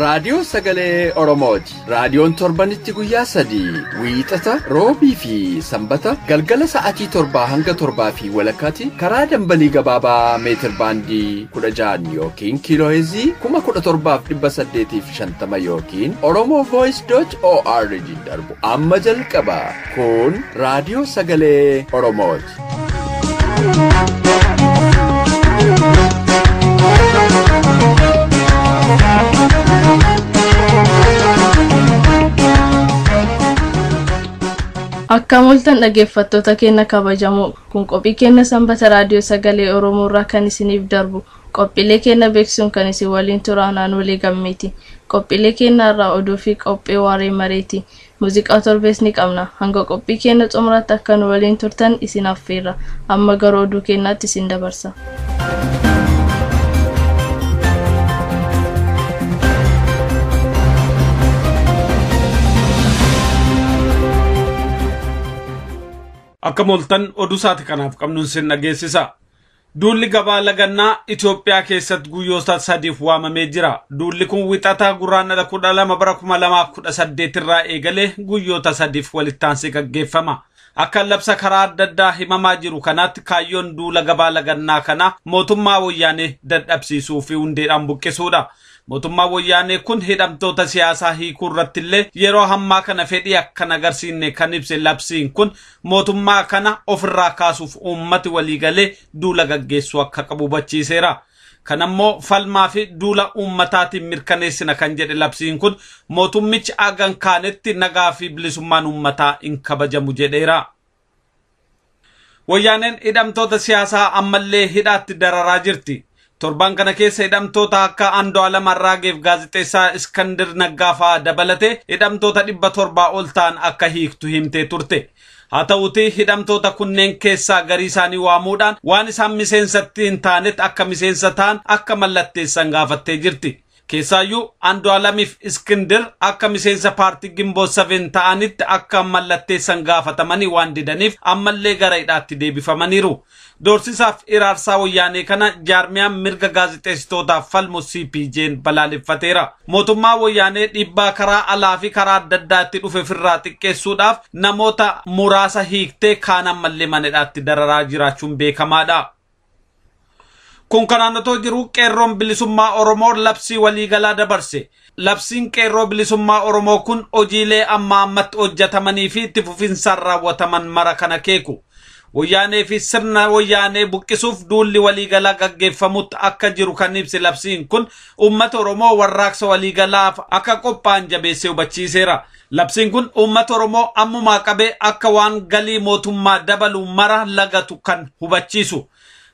raadiyoo sagalee Oromooti. Raadiyoon torbanitti guyyaa 3 wiixata, roobii fi sanbata galgala sa'aatii 7 hanga 7 fi walakkaatti karaa dambalii gabaabaa meetir baandii 16 yookiin kiilooheezii 17,850 yookiin oromovoice.org darbu amma jalqaba. Kun raadiyoo sagalee Oromooti. Akka mul'atan dhaggeeffattoota keenya kabajamoo kun qophii keenya sanbata raadiyoo sagalee Oromoo irraa kan isiniif darbu qophiilee keenya beeksisuun kan isin waliin turaan walii gammeeti. Qophiilee keenya irraa oduu fi qophii waaree mareeti. Muuziqaa torbees ni qabna. Hanga qophii keenya xumuraatti akka nu waliin turtan isin affeerra. Amma gara oduu keenyaatti isin dabarsa. Akka mul'atan oduu saati kanaaf qabnuun sin dhageessisa. Duulli gabaa lagannaa Itoophiyaa keessatti guyyoota 3f waamamee jira. Duulli kun wixataa guraandhala 12 bara 2018 irraa eegalee guyyoota 3f walitti aansee gaggeeffama. Akka labsa karaa adda addaa himamaa jiru kanaatti kaayyoon duula gabaa lagannaa kana mootummaa wayyaanee dadhabsiisuu fi hundeedhaan buqqisuudha. Mootummaa wayyaanee kun hidhamtoota siyaasaa hiikuu irratti illee yeroo hammaa kana fedhii akka agarsiisne kan ibse labsiin kun mootummaa kana ofirraa kaasuuf uummati waliigalee duula gaggeessuu akka qabu hubachiiseera. Kanammoo falmaa fi duula uummataatiin mirkaneessina kan jedhe labsiin kun mootummichi agan kaanetti nagaa fi bilisummaan uummataa hin kabajamu jedheera. Wayyaaneen hidhamtoota siyaasaa ammallee hidhaatti dararaa jirti. Torban kana keessa hidhamtoota akka Andu'aalam Arraageef gaazexeessaa Iskandir Naggaafaa dabalatee hidhamtoota 700 ol ta'an akka hiiktu himtee turte. Haa ta'uutii hidhamtoota kunneen keessaa garii isaanii waamuudhaan waan isaan miseensatti hin taanetti akka miseensa ta'an akka mallatteessan gaafattee jirti. Keessaayyuu Andu'aalamiif Iskandir akka miseensa paartii Gimboo 7 ta'anitti akka mallatteessan gaafatamanii waan didaniif ammallee gara hidhaatti deebifamaniiru. Doorsisaaf iraarsaa wayyaanee kana jaarmiyaan mirga gaazexeessitootaaf falmu CPJ'n balaaleffateera. Mootummaa wayyaanee dhiibbaa karaa alaa fi karaa adda addaatti dhufe ofirraa xiqqeessuudhaaf namoota muraasa hiiktee kaan ammallee mana hidhaatti dararaa jiraachuun beekamaadha. Kun kanaan otoo jiru qeerroon bilisummaa Oromoo labsii waliigalaa dabarse. Labsiin qeerroo bilisummaa Oromoo kun hojiilee amma ammatti hojjetamanii fi itti fufinsaan raawwataman mara kana keeku. Wayyaanee fi sirna wayyaanee buqqisuuf duulli waliigalaa gaggeeffamutti akka jiru kan ibse labsiin kun uummata Oromoo warraaqsa waliigalaaf akka qophaa'an jabeessee hubachiiseera. Labsiin kun uummata Oromoo ammumaa qabee akka waan galii mootummaa dabalu mara lagatu kan hubachiisu.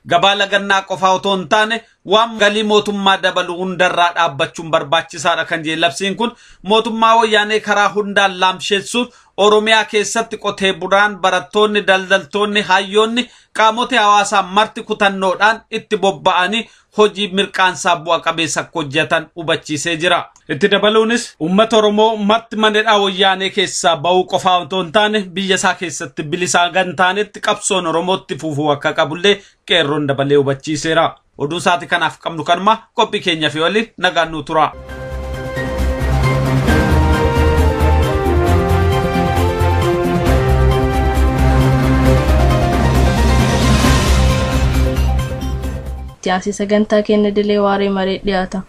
Gabaa lagannaa qofaa otoo hin taane waan galii mootummaa dabalu hundarraa dhaabbachuun barbaachisaadha kan jedhe labsiin kun mootummaa wayyaanee karaa hundaan laamsheessuuf Oromiyaa keessatti qotee bulaan barattoonni daldaltoonni hayyoonni qaamota hawaasaa marti kutannoodhaan itti bobba'anii hojii mirqaansaa bu'a qabeessa akka hojjetan hubachiisee jira. Itti dabaluunis uummata Oromoo marti manedhaa wayyaanee keessaa ba'uu qofaa otoo hin taane biyya isaa keessatti bilisaa gan taanetti qabsoon Oromootti fufuu akka qabullee qeerroon dabalee hubachiiseera. Oduu saati kanaaf qabnu kanuma qophii keenya fi waliin nagaan nu tura. Jaasi sagantaa keenya dilee waaree maree dhiyaata.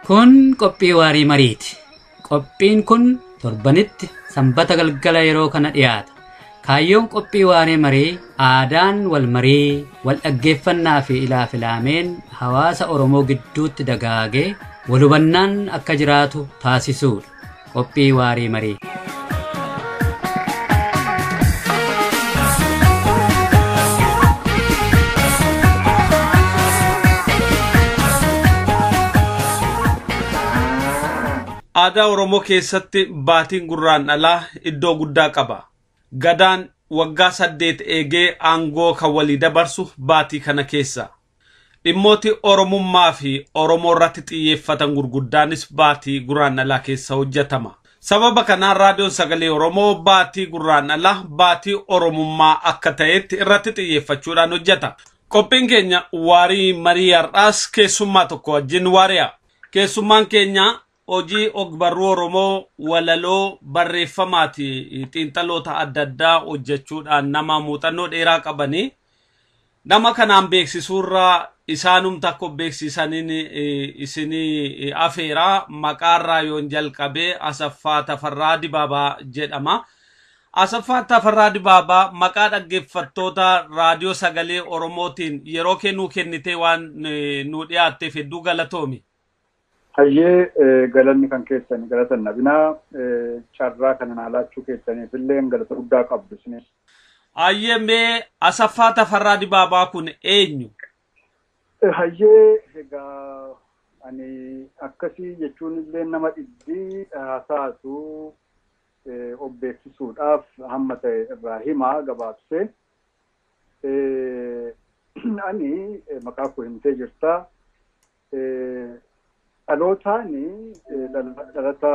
Kun qophii waarii mariiti. Qophiin kun torbanitti sanbata galgala yeroo kana dhiyaata. Kaayyoon qophii waaree marii aadaan wal marii wal dhaggeeffannaa fi ilaafilaameen hawaasa Oromoo gidduutti dagaagee wal hubannaan akka jiraatu taasisuudha. Qophii waarii marii. Aadaa Oromoo keessatti baatiin gurraandhalaa iddoo guddaa qaba. Gadaan waggaa 8 eegee aangoo kan walii dabarsu baatii kana keessa. dhimmooti Oromummaa fi Oromoo irratti xiyyeeffatan gurguddaanis baatii Guraandhalaa keessa hojjetama. Sababa kanaan raadiyoon sagalee Oromoo baatii Guraandhalaa baatii Oromummaa akka ta'etti irratti xiyyeeffachuudhaan hojjeta. Qophiin keenya waarii marii har'aas keessummaa tokko wajjin waari'a. Keessummaan keenya hojii ogbarruu Oromoo walaloo barreeffamaati xiinxaloota adda addaa hojjechuudhaan nama muuxannoo dheeraa qabanii nama kanaan beeksisuurraa isaanum takko beeksisaniin isinii afeeraa maqaarraa yoon jalqabee Asaffaa Tafarraa Dibaabaa jedhama. Asaffaa Tafarraa Dibaabaa maqaa dhaggeeffattoota raadiyoo sagalee Oromootiin yeroo kennuu kennitee waan nu dhiyaatteef hedduu galatoomi. Hayyee galanni kan keessanii galatan nabinaa carraa kana alaachuu keessaniif illee galata guddaa qabdu isinis. Hayyee mee Asaffaa Tafarraa Dibaabaa kun eenyu? Hayyee egaa ani akkasii jechuun illee nama dhibbii haasaatu obbeeksisuudhaaf hamma ta'e irraa himaa gabaabse. Ani maqaa koo himtee jirta. Dhalootaani dhalata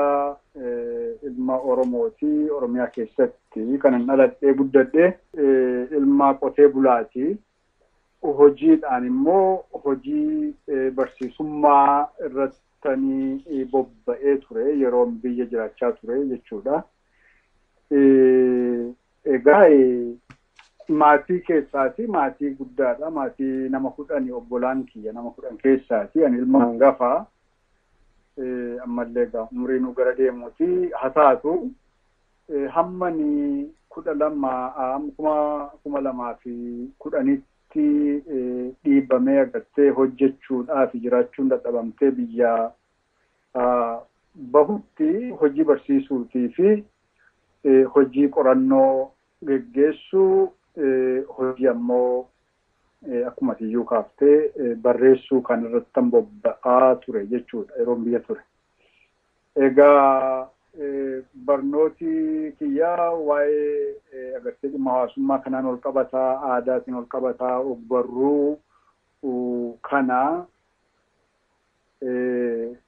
ilma Oromooti Oromiyaa keessatti kanan dhaladhee guddadhee ilma qotee bulaati. Hojiidhaan immoo hojii barsiisummaa irratti bobba'ee ture yeroo biyya jiraachaa ture jechuudha. Egaa maatii keessaati maatii guddaadha maatii nama 10 obbolaan kiyya nama 10 keessaati ani ilma hangafaa. Ammallee umriin gara deemuuti hasaatu hammani 2010 dhiibamee agartee hojjechuudhaaf jiraachuun dadhabamtee biyya bahutti hojii barsiisuutii fi hojii qorannoo geggeessuu hojii ammoo akkuma tiyyuu kaaftee barreessuu kan irratti bobba'aa ture jechuudha yeroo biyya ture. Egaa barnooti kiyyaa waa'ee agartee dhimma hawaasummaa kanaan ol qabataa aadaatiin ol qabataa ogbarruu kana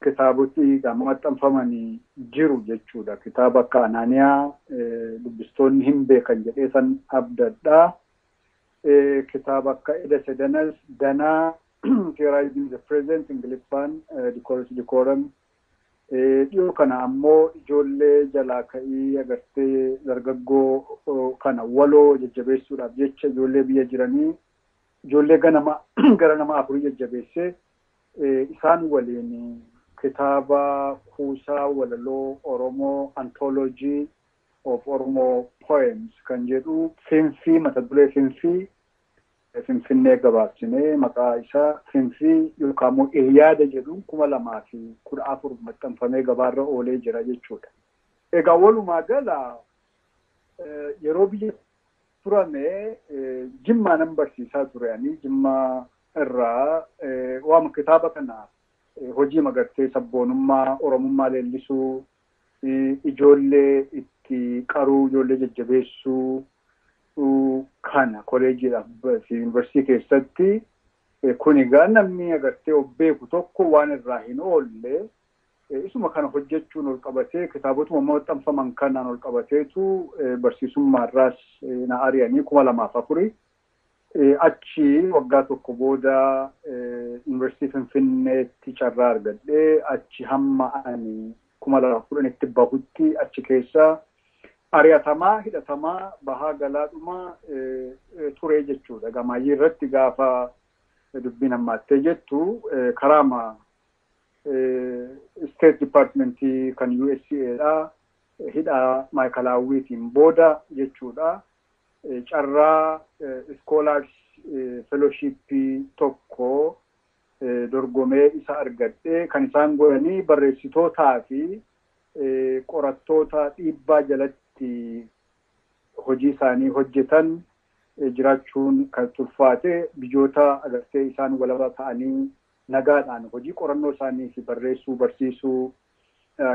kitaabotti maxxanfamanii jiru jechuudha. Kitaaba akka Anaaniyaa dubbistoonni hin beekan jedhee san abdadhaa. Kitaaba akka Eda Sedanas Danaa Theorizing the Present Ingiliffaan Decorum dhiyoo kana ammoo ijoollee jalaa ka'ii agartee dargaggoo kana waloo jajjabeessuudhaaf jecha ijoollee biyya jiranii ijoollee gara nama 4 jajjabeessee isaan waliin kitaaba kuusaa walaloo Oromoo Anthology of Oromo Poems kan jedhu Finfii mata duree Finfinnee gabaabsinee maqaa isaa Finfii yookaan immoo Iliyaada jedhuun 2014 maxxanfamee gabaarra oolee jira jechuudha. Egaa walumaa gala yeroo biyya turame Jimmaa nan barsiisaa ture ani Jimmaa irraa waan kitaaba kana hojii magartee sabboonummaa Oromummaa leellisuu ijoollee itti qaruu ijoollee jajjabeessuu kana kolleejiidhaaf yuunivarsiitii keessatti kun egaa namni agartee beeku tokko waan irraa hin oolle isuma kana hojjechuun ol qabatee kitaabotuma maxxanfaman kanaan ol qabateetu barsiisummaarraas na ari'anii 2004 achi waggaa tokko booda yuunivarsiitii Finfinneetti carraa argadhee achi hamma ani 2010tti bahutti achi keessa ari'atamaa hidhatamaa bahaa galaadhuma ture jechuudha. Gamaayyii irratti gaafa dubbiin hammaattee jettu karaama State Departmentii kan USA'dha hidha maayikalaawwiitiin booda jechuudha. Carraa Scholars Fellowship tokko dorgomee isa argadhee kan isaan godhanii barreessitootaa fi qorattoota dhiibbaa jalatti hojii isaanii hojjetan jiraachuun kan turfaate biyyoota agartee isaan walaba ta'anii nagaadhaan hojii qorannoo isaanii fi barreessuu barsiisuu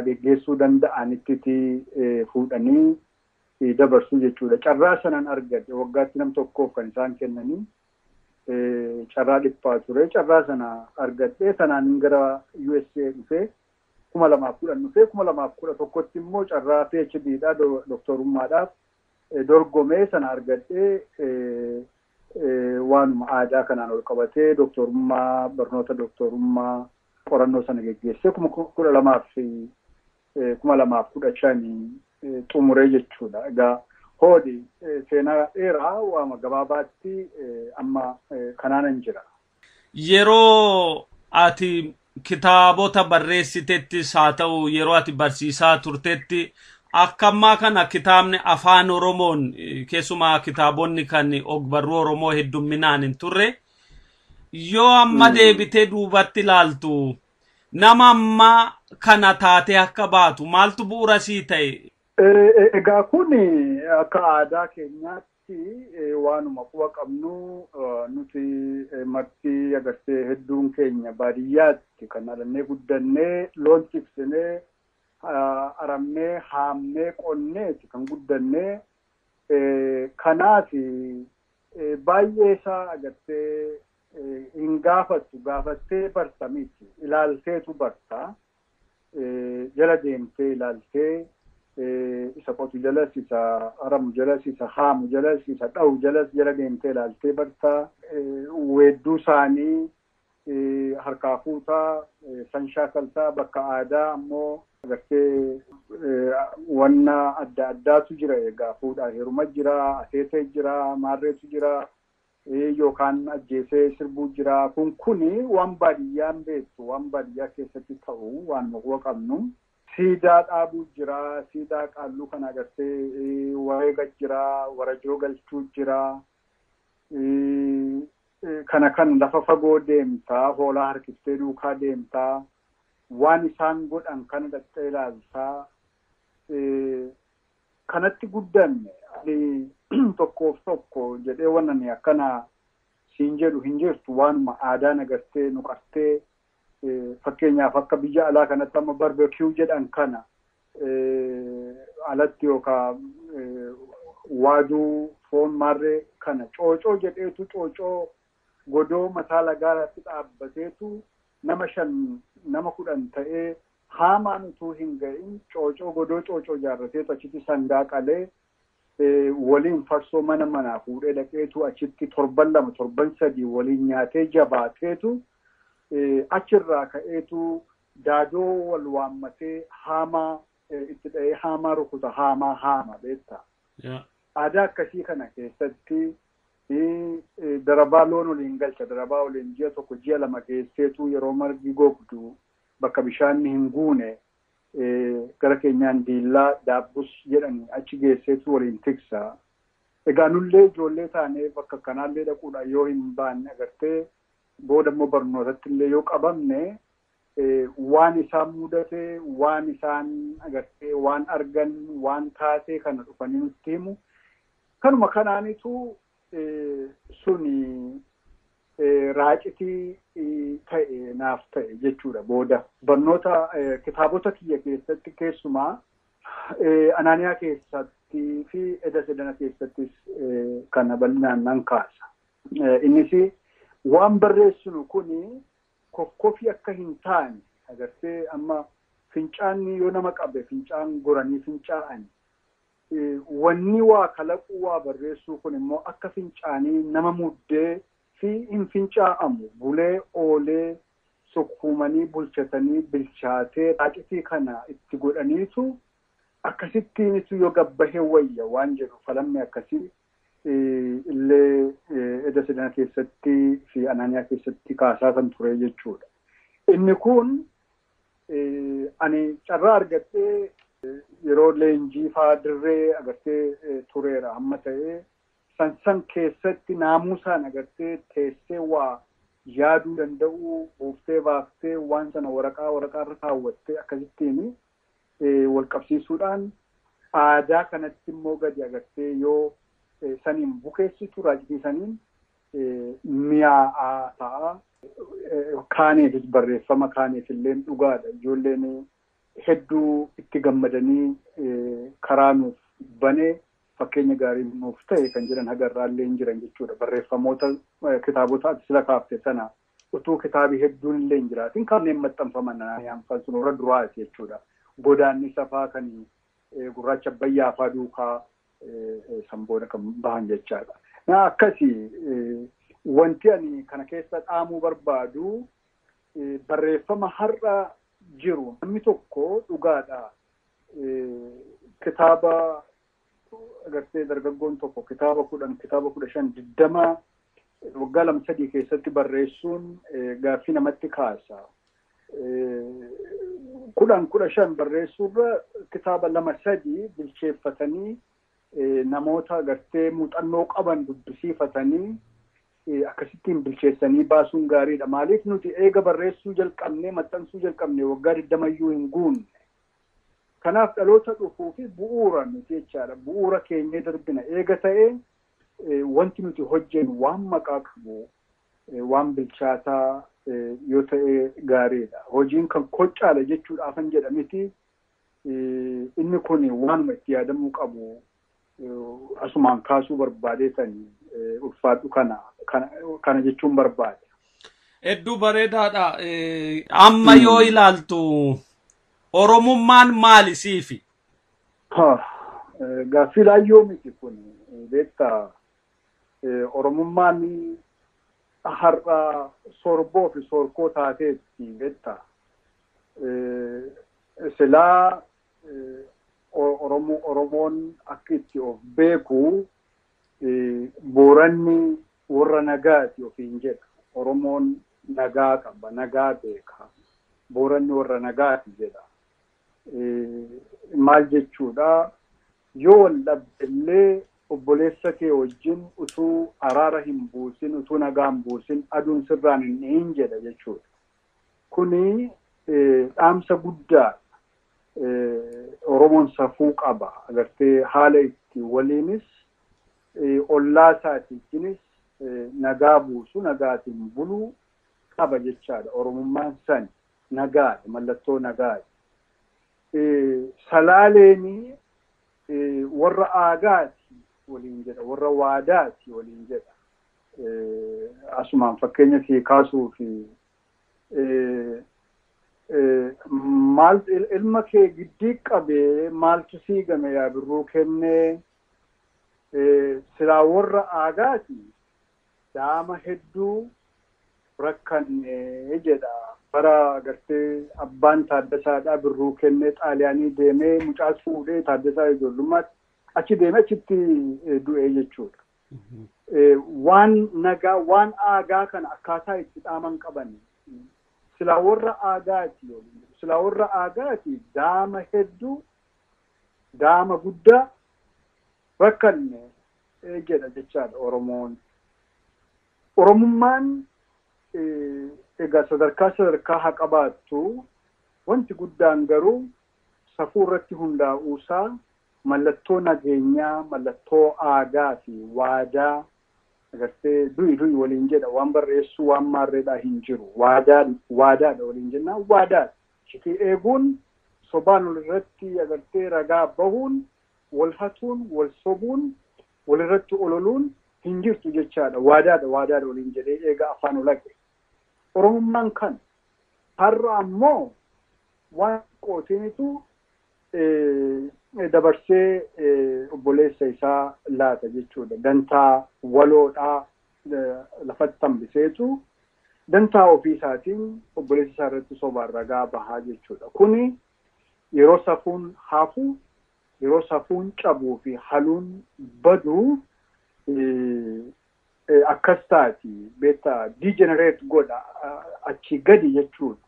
geggeessuu danda'anitti fuudhanii dabarsuu jechuudha. Carraa sanan argadhe waggaatti nam tokkoof kan isaan kennanii carraa dhiphaa ture. Carraa sana argadhee sanaan gara USA dhufee 2010 dhufee 2011tti immoo carraa PhDdha doktorummaadhaaf dorgomee sana argadhee waanuma aadaa kanaan ol qabatee doktorummaa barnoota doktorummaa qorannoo sana geggeessee 2015 xumuree jechuudha. Egaa hoodi seenaa dheeraa waama gabaabaatti amma kanaanan jira. Yeroo ati kitaabota barreessitettis haa ta'u yeroo ati barsiisaa turtetti akkammaa kana kitaabni afaan Oromoon keessumaa kitaabonni kan ogbarruu Oromoo heddumminaan hin turre yoo amma deebitee duubatti ilaaltu nama amma kana taatee akka baatu maaltu bu'uura sii ta'e? Egaa kun akka aadaa keenyaatti waanuma quba qabnu nuti marti agartee hedduun keenya baadiyyaatti kan dhalannee guddannee loon tiksinee aramnee haamnee qonneeti kan guddannee kanaaf baay'ee isaa agartee hin gaafattee barta miti ilaalteetu barta jala deemtee ilaaltee isa qotu jalas isa aramu jalas isa haamu jalas isa dha'u jalas jala deemtee ilaaltee barta weedduu isaanii harkaa fuutaa san shaakaltaa bakka aadaa ammoo agartee wanna adda addaatu jira. Egaa fuudhaa heeruma jira, ateetee jira, maarreetu jira yookaan ajjeesee sirbuu jira. Kuni waan baadiyyaan beektu waan baadiyyaa keessatti ta'u waan nuqwa qabnu. Siidaa dhaabuu jira, siidaa qaalluu kan agartee wareega jira, warajoo galchuu jira. Kana kan lafa fagoo deemtaa, hoolaa harkiftee duukaa deemtaa. Waan isaan godhan kana dhattee ilaaltaa kanatti guddanne ani tokkoof tokko jedhee wanani akkana siin jedhu hin jirtu waanuma aadaan agartee nu qartee fakkeenyaaf akka biyya alaa kanatti amma barbecue jedhan kana alatti yookaan waaduu foon maarree kana coocoo jedheetu coocoo godoo mataa lagaatti dhaabbateetu nama 5 nama 10 ta'ee haamaan utuu hin ga'in coocoo godoo coocoo jaarrateetu achitti sangaa qalee waliin farsoo manaa fuudhee dhaqeetu achitti 7 3 waliin nyaatee jabaateetu achirraa ka'eetu daadoo wal waammatee haamaa itti dha'ee haamaa rukuta haama beektaa. Aadaa akkasii kana keessatti darabaa loon waliin galcha darabaa waliin ji'a tokko ji'a lama keesseetu yeroo margi gogdu bakka bishaan hin guune gara keenyaan diillaa daabbus jedhanii achi geesseetu waliin tiksa. Egaa nullee ijoollee taanee bakka kanaallee dhaquudha yoo hin baanne agartee booda immoo barnootatti illee yoo qabamne waan isaan mudatee waan isaan agartee waan argan waan taatee kana dhufanii nutti himu kanuma kanaanitu suni raacitii ta'e naaf ta'e jechuudha. Booda barnoota kitaabota kiyya keessatti keessumaa Anaaniyaa keessatti fi Eda Sedana keessattis kana bal'inaan nan kaasa. Innis waan barreessinu kuni kokkofii akka hin taane agartee amma fincaanni yoo nama qabe fincaan goranii fincaa'an wanni waa kalaquu waa barreessuu kun immoo akka fincaanii nama muddee fi hin fincaa'amu bulee oolee sukkuumanii bulchatanii bilchaatee raacitii kana itti godhaniitu akkasittiinitu yoo gabbahee wayya waan jedhu falamni akkasii illee Eda Sedana keessatti fi Anaaniyaa keessatti kaasaa kan ture jechuudha. Inni kun ani carraa argattee yeroo leenjii faa dirree agartee tureera amma ta'ee san keessatti naamusaan agartee teessee waa yaaduu danda'u buuftee baaftee waan sana waraqaa irra kaawwattee akkasittiin wal qabsiisuudhaan aadaa kanatti immoo gadi agartee yoo saniin bukeessitu raacitii saniin mi'aa'aa ta'a. Kaaneefis barreeffama kaaneefillee dhugaadha. Ijoolleen hedduu itti gammadanii karaa nuuf banee fakkeenya gaarii nuuf ta'e kan jiran hagarraallee hin jiran jechuudha. Barreeffamoota kitaabota sila kaafte sana utuu kitaabii hedduun illee hin jiraatin kanneen maxxanfaman hanfan sun warra duraati jechuudha. Godaanni safaa kan gurraacha Abbayyaa faa duukaa sanbooda kan bahan jechaadha. Akkasii wanti ani kana keessa dhaamuu barbaadu barreeffama har'a jiru namni tokko dhugaadha. Kitaaba agartee dargaggoon tokko kitaaba 10 kitaaba 15 20 waggaa 2-3 keessatti barreessuun gaaffii namatti kaasa. 10-15 barreessuurra kitaaba 2-3 bilcheeffatanii namoota agartee muuxannoo qaban dubbisiifatanii akkasittiin bilcheessanii baasuun gaariidha. Maaliif nuti eega barreessuu jalqabnee maxxansuu jalqabnee waggaa 20 hin guunne. Kanaaf dhaloota dhufuu fi bu'uura nuti jechaadha. Bu'uura keenya darbina eega ta'ee wanti nuti hojjennu waan maqaa qabu waan bilchaataa yoo ta'e gaariidha. Hojiin kan koccaala jechuudhaafan jedhamiti inni kun waanuma itti yaadamuu qabu asumaan kaasuu barbaadeetanii ulfaadhu kana jechuun barbaade. Hedduu bareedaadha. Amma yoo ilaaltu Oromummaan maali siifi? Gaaffii laayyoo miti kun beektaa Oromummaan har'a sorboo fi sorkoo taateetti beektaa silaa Oromoon akka itti of beeku Booranni warra nagaati ofiin jedha. Oromoon nagaa qaba, nagaa beeka. Booranni warra nagaati jedha. Maal jechuudha? Yoo wal dhabdellee obboleessa kee wajjin utuu araara hin buusin, utuu nagaa hin buusin aduun sirraan hin dhihin jedha jechuudha. Kuni dhaamsa guddaa Oromoon safuu qaba. Agartee haala itti waliinis ollaa isaatiinis nagaa buusu, nagaatiin buluu qaba jechaadha. Oromummaan san nagaadha, mallattoo nagaadha. Salaaleeni warra aagaati waliin jedha, warra waadaati waliin jedha. Asumaan fakkeenya fi kaasuu fi maal ilma kee giddii qabee maaltu siigame yaa birruu kennee silaa warra aagaati daama hedduu rakkannee jedha. Bara agartee abbaan Taaddasaadhaa birruu kennee Xaaliyaanii deemee mucaa fuudhee Taaddasaa ijoollummaatti achi deemee achitti du'ee jechuudha. Waan nagaa waan aagaa kana akkaataa itti dhaaman qaban silaa warra aagaati daama hedduu daama guddaa rakkanne jedha jechaadha Oromoon. Oromummaan egaa sadarkaa haa qabaattu wanti guddaan garuu safuu irratti hundaa'uusaa mallattoo nageenyaa, mallattoo aadaa fi waadaa agartee du'i waliin jedha. Waan barreessuu waan maarreedhaa hin jiru. Waadaadha waliin jennaan waadaadha. Shitii eeguun sobaan walirratti agartee ragaa bahuun wal hatuun wal sobuun walirratti ololuun hin jirtu jechaadha. Waadaadha waliin jedhee eega afaan olaqe. Oromummaan kan har'a ammoo waan qootiinitu dabarsee obboleessa isaa laata jechuudha. Dantaa waloodhaa lafatti hambiseetu dantaa ofii isaatiin obboleessa isaa irratti sobaan ragaa bahaa jechuudha. Kuni yeroo safuun hafu, yeroo safuun cabuu fi haluun baduu akkas taati beektaa degenerate godha achi gadi jechuudha.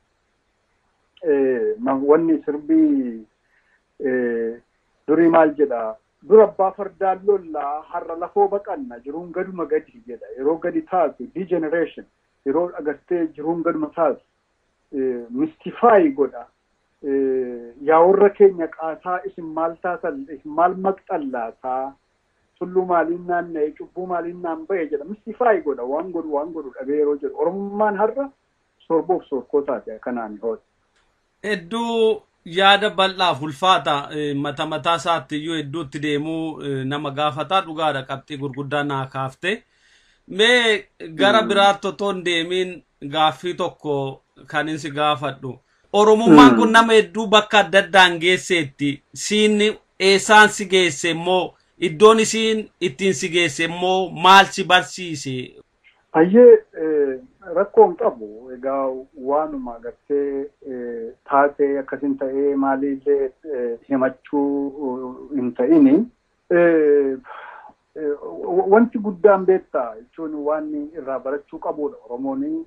Wanni sirbii durii maal jedha? Dura abbaa fardaan lollaa har'a lafoo baqanna jiruun gaduma gadi jedha. Yeroo gadi taatu degeneration yeroo agartee jiruun gaduma taatu mystify godha. Yaa warra keenya qaataa isin maal taatan isin maal maqxallaataa tulluu maaliin naanna'e cubbuu maaliin naan ba'e jedha. Mystify godha waan godhu dhabee yeroo jedhu Oromummaan har'a sorboof sorkoo taate kanaan hooti. Hedduu yaada bal'aaf ulfaata mata mataa isaatti iyyuu hedduutti deemuu nama gaafataa dhugaadha qabxii gurguddaa naa kaafte. Mee gara biraatti otoo hin deemiin gaaffii tokko kan inni gaafadhu. Oromummaan kun nama hedduu bakka adda addaan geesseetti. Siin eessaan si geesse immoo iddoon isiin ittiin si geesse immoo maal si barsiise? Ayyee rakkoon qabu egaa waanuma gartee taatee akkasin ta'ee maalillee himachuu hin ta'ini. Wanti guddaan beektaa jechuun waan irraa barachuu qabudha Oromoon.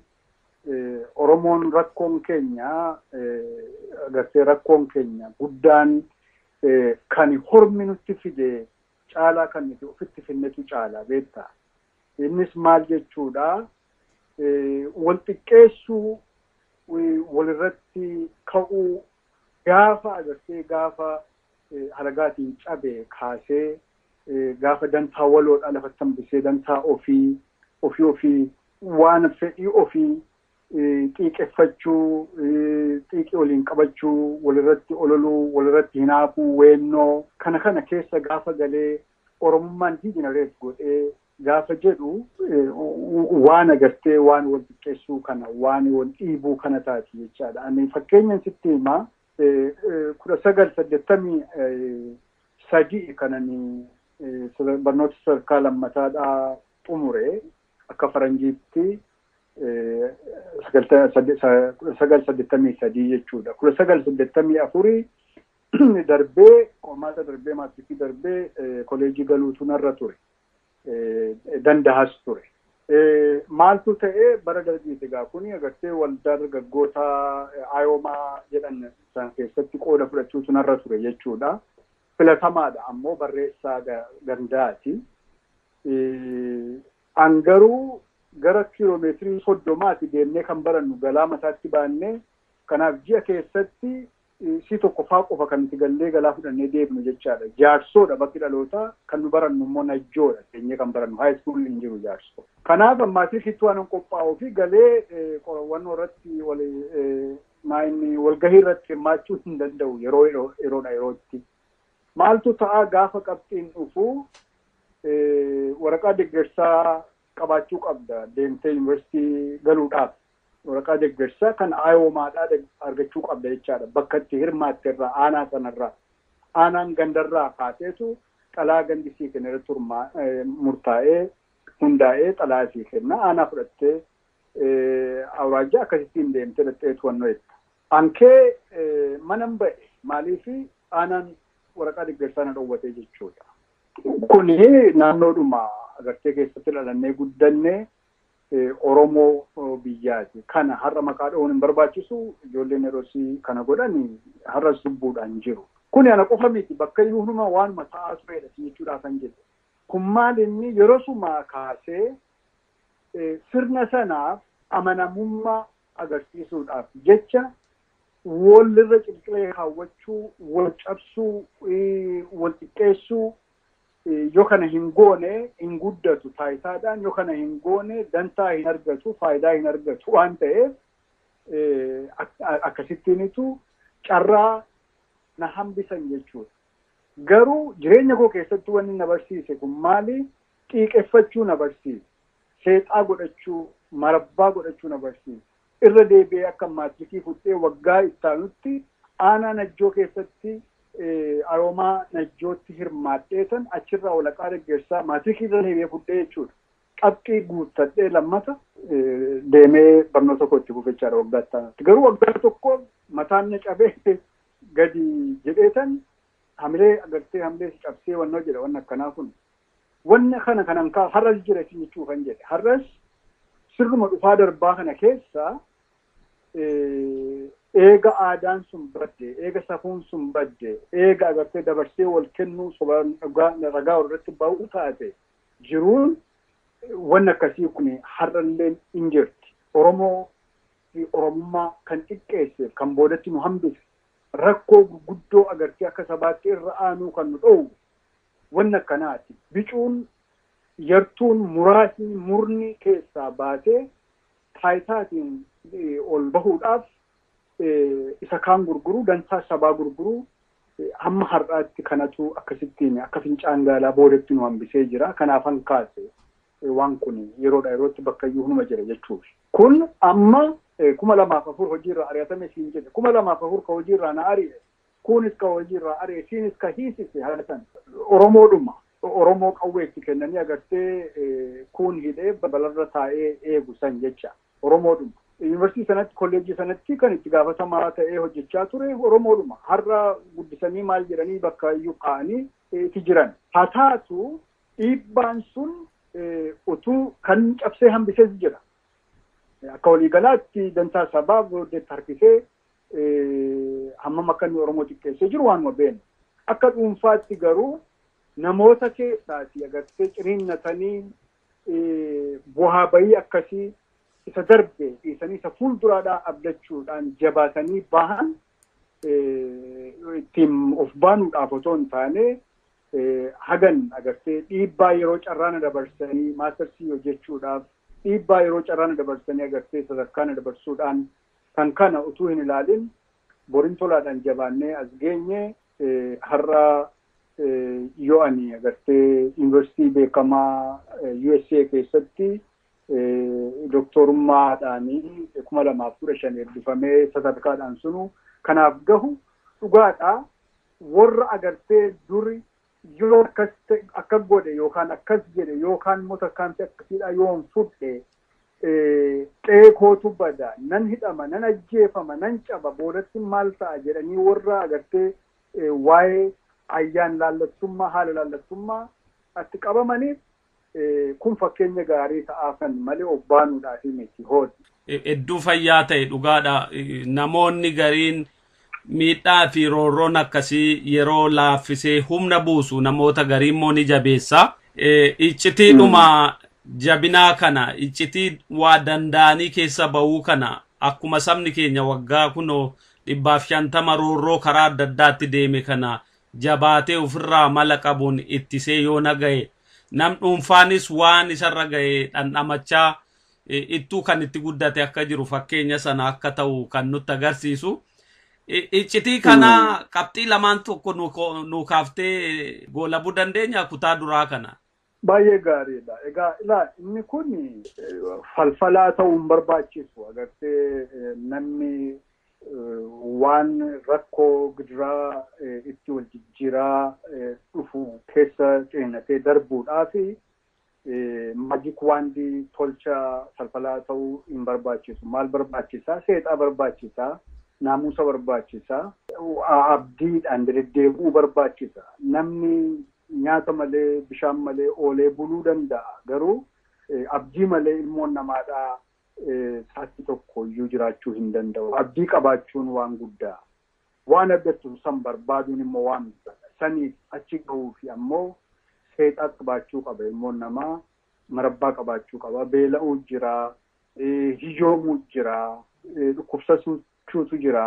Oromoon rakkoon keenya gartee rakkoon keenya guddaan kan hormi nutti fide caalaa kan nuti ofitti finnetu caalaa beektaa. Innis maal jechuudha wal xiqqeessuu walirratti ka'uu gaafa agartee gaafa haragaatiin cabee kaasee gaafa dantaa waloodha lafatti hambisee dantaa ofii waan fedhii ofii xiiqeffachuu xiiqii waliin qabachuu walirratti ololuu walirratti hinaafuu weennoo kana keessa gaafa galee Oromummaan diiginareef godhee gaafa jedhu waan agartee waan wal xiqqeessuu kana waan wal dhiibuu kana taati jechaadha. Ani fakkeenyan sitti himaa 1983 kanani barnoota sadarkaa lammataadhaa xumure akka faranjiitti 1983 jechuudha. 1984 darbee qormaata darbee maatirikii darbee koleejii galuutu narra ture. Dandahas ture. Maaltu ta'ee bara darbiiti egaa kuni agartee waldaa dargaggoota Ayoomaa jedhan san keessatti qooda fudhachuutu narra ture jechuudha. Filatamaadha ammoo barreessaa gandaati. An garuu gara kiiloomeetirii 30 deemnee kan barannu galaa mataatti baannee kanaaf ji'a keessatti si tokko faa qofa kan itti gallee galaa fudhannee deemnu jechaadha. Jaarsoodha bakki dhalootaa kan nu barannu immoo najjoodha. Keenyee kan barannu high school hin jiru jaarsoo. Kanaaf ammaatii kittuu waan qophaa'uu fi galee qorannoo irratti walgahii irratti hirmaachuu hin danda'u yerootti. Maaltu ta'a gaafa qabxiin dhufu waraqaa deeggarsaa qabaachuu qabda deemtee yuunivarsiitii galuudhaaf. Waraqaa deeggarsaa kan Ayoomaadhaa argachuu qabda jechaadha. Bakka itti hirmaatte irraa aanaa sanarraa aanaan gandarraa kaaseetu xalaa gandisii kenna irratti murtaa'ee hundaa'ee xalaa sii kenna. Aanaa fudhattee awraajaa akkasittiin deemtee dhaqxeetu wannoo jetta. Ankee manan ba'e maaliifi aanaan waraqaa deeggarsaa na dhowwatee jechuudha. Kuni naannoodhuma agartee keessatti dhalannee guddannee Oromoo biyyaati. Kana har'a maqaa dha'uun hin barbaachisu ijoolleen yeroo kana godhan har'a lubbuudhaan jiru. Kuni ana qofa miti bakka iyyuunuma waanuma ta'aa turedha jechuudha kan jedhu. Kun maal inni yeroo sumaa kaasee sirna sanaaf amanamummaa agarsiisuudhaaf jecha walirra cilqilee kaawwachuu, wal cabsuu, wal xiqqeessuu yoo kana hin goone hin guddatu taayitaadhaan yoo kana hin goone dantaa hin argatu faayidaa hin argatu waan ta'eef akkasittiinitu carraa na hambisan jechuudha. Garuu jireenya koo keessatti wanni na barsiise kun maali? Xiiqeffachuu na barsiise. Seexaa godhachuu, marabbaa godhachuu na barsiise. Irra deebi'ee akka maatirikii fudhee waggaa ittaanutti aanaa najjoo keessatti Ayoomaa najjootti hirmaadheetan achirraa waraqaa deeggarsaa maatirikii irra deebi'ee fudhee jechuudha. Qabxii guuttadhee lammata deemee barnoota koo itti fufechaadha waggaa ittaanutti. Garuu waggaa tokko mataan na cabee gadi jedheetan hamilee agartee hamilee si cabsee wannoo jedha wanna akkanaa kun. Wanna kana kanan kaa har'as jira isin jechuu kan jedhe. Har'as sirruma dhufaa darbaa kana keessa eega aadaan sun badde, eega safuun sun badde, eega agartee dabarsee wal kennuu ragaa irratti ba'uu taate jiruun wanni akkasii kun har'allee hin jirti. Oromoo fi Oromummaa kan xiqqeesseef kan boodatti nu hambise rakkoo gurguddoo agartee akka sabaatti irra aanuu kan nu dhoowwu wanni akkanaati. Bicuun yartuun muraasni murni keessaa baatee taayitaatiin ol bahuudhaaf isa kaan gurguru dansaa sabaa gurguru hamma har'aatti kanatu akkasittiin akka fincaan gaalaa boodatti nu hambisee jira. Kanaaf an kaase waan kun yerootti bakka iyyuu hunuma jira jechuudha. Kun amma 2004 hojiirra ari'atame siin jedhe 2004 ka hojiirraa na ari'e kunis ka hojiirraa ari'e siinis ka hiisise haadhatan Oromoodhuma Oromoo qawweetti kennanii agartee kun hidhee balarra taa'ee eegu san jecha Oromoodhuma. Yuunivarsiitii sanatti kolleejjii sanatti kan itti gaafatamaa ta'ee hojjechaa ture Oromoodhuma. Har'a guddisanii maal jedhanii bakka iyyuu kaa'anii itti jiran. Haa taatu dhiibbaan sun utuu kan cabsee hambisees jira. Akka waliigalaatti dantaa sabaa booddeetti harkisee hammam akka inni Oromoo xiqqeessee jiru waanuma beeknu. Akka dhuunfaatti garuu namoota keessaati agartee ciniinnatanii bu'aa bayii akkasii isa darbe dhiisanii isa fuulduraadhaa abdachuudhaan jabaatanii bahan ittiin of baanuudhaaf otoo hin taane hagan agartee dhiibbaa yeroo carraana dabarsanii maastersii hojjechuudhaaf dhiibbaa yeroo carraana dabarsanii agartee sadarkaana dabarsuudhaan kan kana utuu hin ilaalin borin tolaadhaan jabaannee as geenye har'a yoo ani agartee yuunivarsiitii beekamaa USA keessatti doktorummaadhaanii 2015 eebbifamee sadarkaadhaan sunu kanaaf gahu dhugaadhaa warra agartee duri yoo akka godhe yookaan akkas jedhe yookaan immoo takkaanti akkasiidha yoo hin fudhe qe'ee kootu bada nan hidhama nan ajjeefama nan caba boodatti maal ta'a jedhanii warra agartee waa'ee ayyaan laallattummaa haala laallattummaa atti qabamaniif kun fakkeenya gaarii ta'aafan malee obbaanuudhaaf miti hooti. Hedduu fayyaa ta'e dhugaadha. Namoonni gariin miidhaa fi roorroon akkasii yeroo laaffisee humna buusu namoota garii immoo ni jabeessa. Iccitiidhuma jabinaa kana iccitii waa danda'anii keessa ba'uu kana akkuma sabni keenya waggaa kunoo 150 roorroo karaa adda addaatti deeme kana jabaatee ofirraa mala qabuun ittisee yoo naga'e nam dhuunfaanis waan isarra ga'e dhandhamachaa ittuu kan itti guddate akka jiru fakkeenya sana akka ta'u kan nutti agarsiisu. Iccitii kana qabxii lamaan tokko nu kaaftee goolabuu dandeenya kutaa duraa kana. Baay'ee gaariidha. Egaa ilaa inni kun falfalaa ta'uu hin barbaachisu. Agartee namni waan rakkoo gidiraa itti wal jijjiiraa dhufu keessa ceenatee darbuudhaaf magic waandii tolcha falfalaa ta'uu hin barbaachisu. Maal barbaachisaa? Seexaa barbaachisaa. Naamusa barbaachisaa. Abdiidhaan deddeebi'uu barbaachisa. Namni nyaata malee bishaan malee oolee buluu danda'a. Garuu abdii malee ilmoon namaadhaa sa'atii tokko iyyuu jiraachuu hin danda'u. Abdii qabaachuun waan guddaa. Waan abdattu san barbaaduun immoo waan saniif achi gahuufi ammoo seexaa qabaachuu qaba. Ilmoon namaa marabbaa qabaachuu qaba. Beela'uu jira. Hijoomuu jira. Dhukkubsachuutu jira.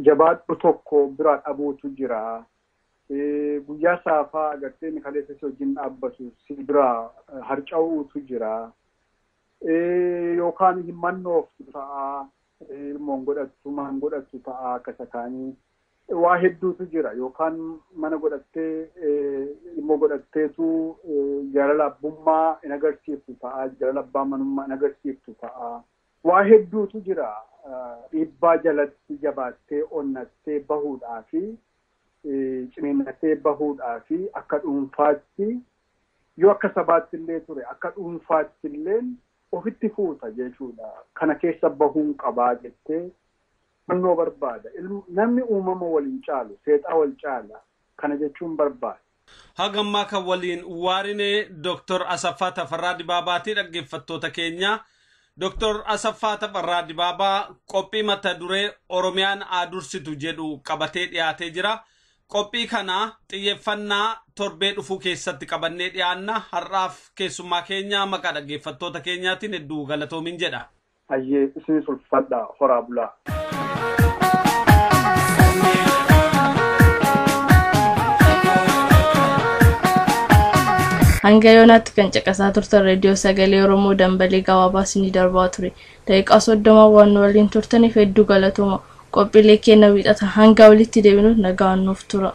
Jabaadhu tokko biraa dhabuutu jira. Guyyaa saafaa agartee kaleessa si wajjin dhaabbatu si biraa harca'uutu jira. Yookaan himmannooftu ta'a. Ilmoon godhattu maan godhattu ta'a akkasa kaanii. Waa hedduutu jira. Yookaan mana godhattee ilmoo godhatteetu jaalala abbummaa hin agarsiiftu ta'a. Jaalala abbaa manummaa hin agarsiiftu ta'a. Waa hedduutu jira. Dhiibbaa jalatti jabaattee onnattee bahuudhaafi ciniinnatee bahuudhaafi akka dhuunfaatti yoo akka sabaatti illee ture akka dhuunfaatti illee ofitti fuuta jechuudha. Kana keessa bahuun qabaa jettee mannoo barbaada. Namni uumama waliin caalu seexaa wal caala. Kana jechuun barbaada. Hagammaa kan waliin waarine Dr. Asaffaa Tafarraa Dibaabaati dhaggeeffattoota keenya. Dr. Asaffaa Tafarraa Dibaabaa qophii mata duree Oromiyaan Aadursitu jedhu qabatee dhiyaatee jira. Qophii kana xiyyeeffannaa torbee dhufuu keessatti qabannee dhiyaanna. Har'aaf keessummaa keenya maqaa dhaggeeffattoota keenyaatiin hedduu galatoomin jedha. Hayyee isinis ulfaadha horaa bulaa. hanga yoonaatti kan caqasaa turtan reediyoo sagalee Oromoo dambalii gabaabaa isinii darbaa ture. Daqiiqaa 30 waan waliin turtaniif hedduu galatoomaa. Qophiilee keenya wiixata hanga walitti deebinu nagaan nuuf tura.